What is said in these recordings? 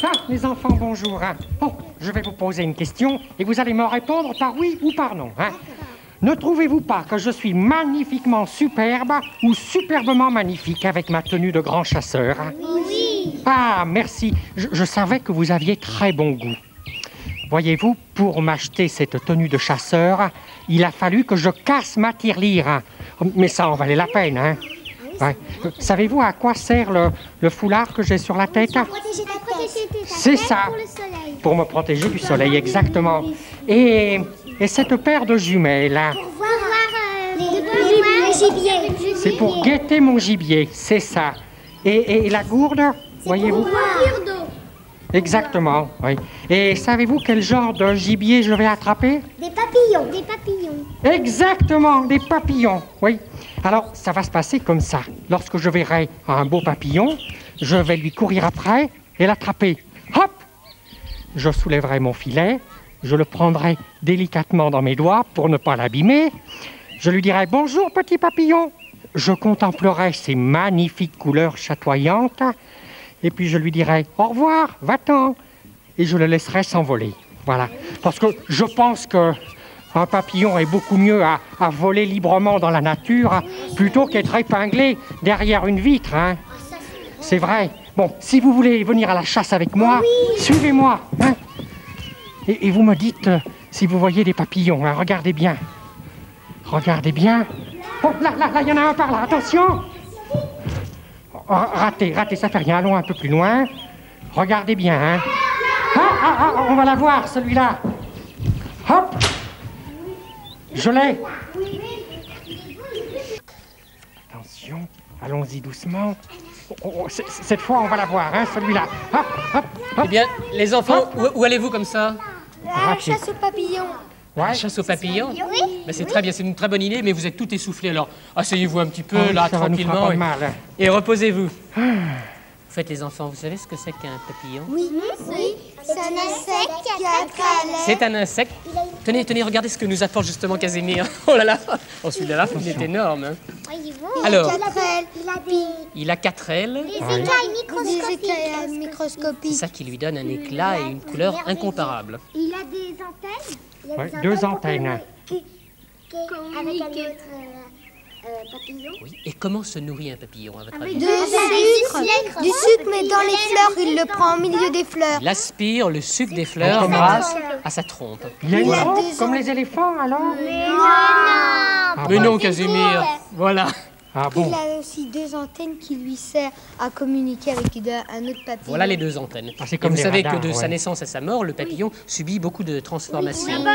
Ah, les enfants, bonjour. Hein. Bon, je vais vous poser une question et vous allez me répondre par oui ou par non. Hein. Ne trouvez-vous pas que je suis magnifiquement superbe ou superbement magnifique avec ma tenue de grand chasseur? Hein? Oui. Ah, merci. Je savais que vous aviez très bon goût. Voyez-vous, pour m'acheter cette tenue de chasseur, il a fallu que je casse ma tirelire. Hein. Mais ça en valait la peine. Hein. Ouais. Savez-vous à quoi sert le foulard que j'ai sur la tête? C'est ça, pour me protéger du soleil, exactement. Et cette paire de jumelles, hein, Pour voir le gibier. c'est pour guetter mon gibier, c'est ça. Et la gourde, voyez-vous? Exactement, oui. Et savez-vous quel genre de gibier je vais attraper? Des papillons. Des papillons. Exactement, des papillons, oui. Alors, ça va se passer comme ça. Lorsque je verrai un beau papillon, je vais lui courir après et l'attraper. Hop! Je soulèverai mon filet, je le prendrai délicatement dans mes doigts pour ne pas l'abîmer. Je lui dirai « Bonjour, petit papillon !» Je contemplerai ses magnifiques couleurs chatoyantes et puis je lui dirai « Au revoir, va-t'en !» et je le laisserai s'envoler. Voilà. Parce que je pense que un papillon est beaucoup mieux à voler librement dans la nature plutôt qu'être épinglé derrière une vitre. Hein. C'est vrai. Bon, si vous voulez venir à la chasse avec moi, suivez-moi. Hein. Et vous me dites si vous voyez des papillons. Hein. Regardez bien. Regardez bien. Oh, là, il y en a un par là. Attention. Oh, raté, ça fait rien. Allons un peu plus loin. Regardez bien. Hein. On va la voir, celui-là. Hop. Je l'ai. Attention, allons-y doucement. Cette fois, on va la voir, hein, celui-là. Hop, hop, hop. Eh bien, les enfants, où allez-vous comme ça? La chasse aux papillons. Ouais. La chasse aux papillons? Oui. Ben, c'est très bien, c'est une très bonne idée, mais vous êtes tout essoufflés, alors asseyez-vous un petit peu, Oui, là, ça va nous faire tranquillement, pas de mal, hein. et reposez-vous. En fait, les enfants, vous savez ce que c'est qu'un papillon? Oui. C'est un insecte qui a 4 ailes. C'est un insecte. Tenez, regardez ce que nous apporte justement Casimir. Oh là là, oh, celui-là, il est énorme. Hein. Alors, il a 4 ailes. Des écailles C'est microscopiques. ça qui lui donne un éclat et une couleur incomparable. Il a des antennes. Ouais, 2 antennes. Avec un autre papillon. Oui. Et comment se nourrit un papillon, à votre avis? Du sucre, mais dans les fleurs, il le prend au milieu des fleurs. Il aspire le sucre des fleurs grâce à sa trompe. Il y a une Il a trompe, des comme les éléphants, alors? Mais non, Casimir. Voilà. Ah bon? Il a aussi 2 antennes qui lui servent à communiquer avec un autre papillon. Voilà les 2 antennes. Ah, c'est Et comme vous des savez radars, que de sa ouais. naissance à sa mort, le papillon subit beaucoup de transformations. C'est un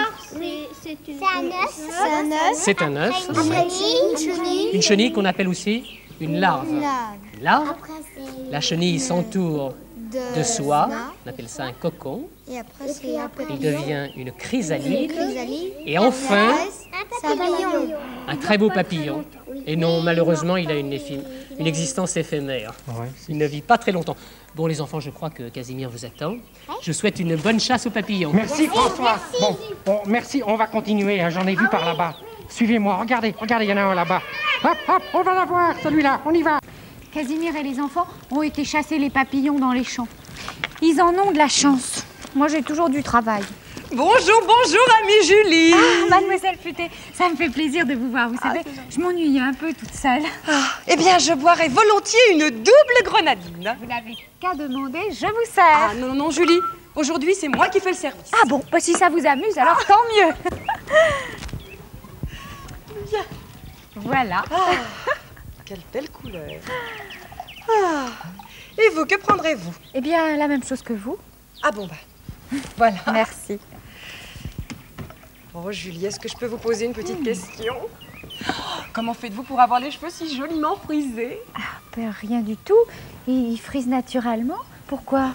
œuf. C'est un œuf, Après, une chenille. une chenille qu'on appelle aussi une larve. Une larve, la chenille s'entoure de soie, on appelle ça un cocon. Et après, c'est un Il papillon. devient une chrysalide. Chrysalide. Et enfin, C'est un papillon. un très beau papillon. Et non, malheureusement, il a une existence éphémère. Ouais, Il ne vit pas très longtemps. Bon, les enfants, je crois que Casimir vous attend. Je souhaite une bonne chasse aux papillons. Merci, François. Bon, merci, on va continuer, hein, j'en ai vu par là-bas. Suivez-moi, regardez, il y en a un là-bas. Hop, on va la voir, celui-là, on y va. Casimir et les enfants ont été chasser les papillons dans les champs. Ils en ont de la chance. Moi, j'ai toujours du travail. Bonjour, amie Julie. Ah, mademoiselle Futé, ça me fait plaisir de vous voir. Vous savez, je m'ennuyais un peu toute seule. Eh bien, je boirais volontiers une double grenadine. Vous n'avez qu'à demander, je vous sers. Ah non, Julie. Aujourd'hui, c'est moi qui fais le service. Ah bon, bah, si ça vous amuse, alors tant mieux. Bien. Voilà. Quelle belle couleur. Et vous, que prendrez-vous? Eh bien, la même chose que vous. Ah bon, voilà. Merci. Oh, Julie, est-ce que je peux vous poser une petite question? Comment faites-vous pour avoir les cheveux si joliment frisés? Ben, rien du tout. Ils frisent naturellement. Pourquoi?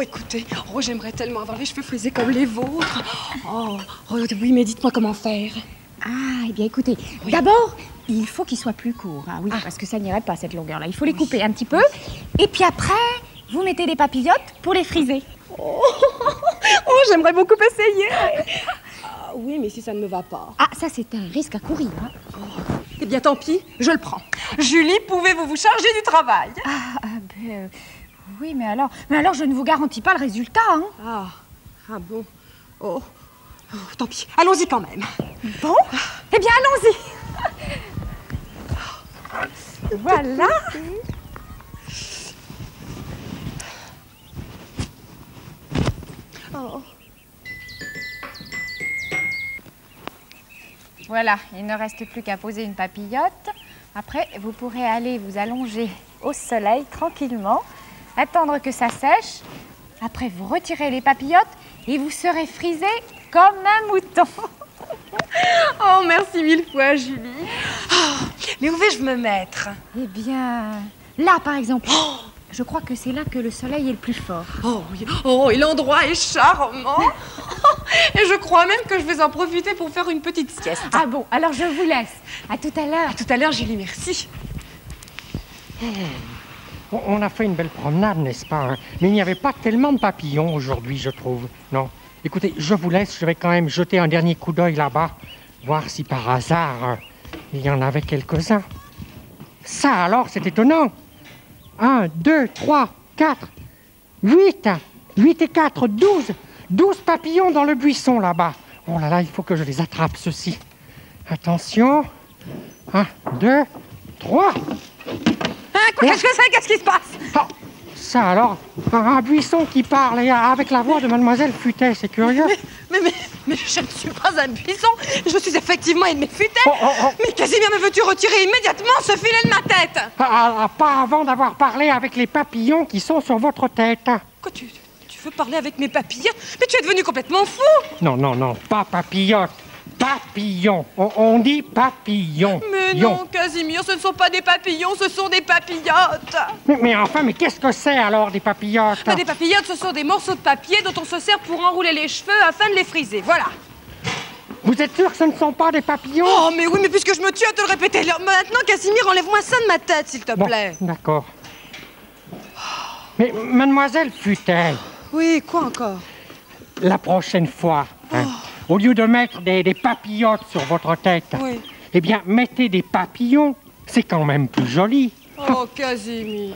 Écoutez, j'aimerais tellement avoir les cheveux frisés comme les vôtres. Oui, mais dites-moi comment faire. Ah, eh bien, écoutez, d'abord, il faut qu'ils soient plus courts. Hein, oui, parce que ça n'irait pas, cette longueur-là. Il faut les couper un petit peu. Et puis après, vous mettez des papillotes pour les friser. J'aimerais beaucoup essayer. Oui, mais si ça ne me va pas. Ah, ça, c'est un risque à courir. Hein. Eh bien, tant pis, je le prends. Julie, pouvez-vous vous charger du travail? Oui, mais alors je ne vous garantis pas le résultat, hein. Ah bon. Oh, tant pis. Allons-y quand même. Bon, eh bien, allons-y. Voilà. Voilà, il ne reste plus qu'à poser une papillote. Après, vous pourrez aller vous allonger au soleil tranquillement, attendre que ça sèche. Après, vous retirez les papillotes et vous serez frisé comme un mouton. Oh, merci mille fois, Julie. Oh, mais où vais-je me mettre? Eh bien, là par exemple. Je crois que c'est là que le soleil est le plus fort. Oh oui, oh, et l'endroit est charmant. Et je crois même que je vais en profiter pour faire une petite sieste. Ah bon, alors je vous laisse. À tout à l'heure. À tout à l'heure, Julie, merci. On a fait une belle promenade, n'est-ce pas, hein? Mais il n'y avait pas tellement de papillons aujourd'hui, je trouve. Non. Écoutez, je vous laisse, je vais quand même jeter un dernier coup d'œil là-bas, voir si par hasard, il y en avait quelques-uns. Ça alors, c'est étonnant. 1, 2, 3, 4, 8. 8 et 4, 12. 12 papillons dans le buisson là-bas. Oh là là, il faut que je les attrape, ceux-ci. Attention. 1, 2, 3. Qu'est-ce que c'est? Qu'est-ce qui se passe? Oh, ça alors, un buisson qui parle et avec la voix de Mademoiselle Futet, c'est curieux. Mais je ne suis pas un buisson. Je suis effectivement une Futet. Mais Casimir, me veux-tu retirer immédiatement ce filet de ma tête? Pas avant d'avoir parlé avec les papillons qui sont sur votre tête. Quoi, tu veux parler avec mes papillotes? Mais tu es devenu complètement fou. Non, pas papillote. Papillon. On dit papillon. Mais non, Casimir, ce ne sont pas des papillons, ce sont des papillotes. Mais enfin, mais qu'est-ce que c'est alors des papillotes? Des papillotes, ce sont des morceaux de papier dont on se sert pour enrouler les cheveux afin de les friser, voilà. Vous êtes sûr que ce ne sont pas des papillons? Oh, mais oui, mais puisque je me tue à te le répéter. Maintenant, Casimir, enlève-moi ça de ma tête, s'il te plaît. D'accord. Mais Mademoiselle Futet. Oui, quoi encore? La prochaine fois, au lieu de mettre des papillotes sur votre tête, eh bien, mettez des papillons. C'est quand même plus joli. Oh, Casimir.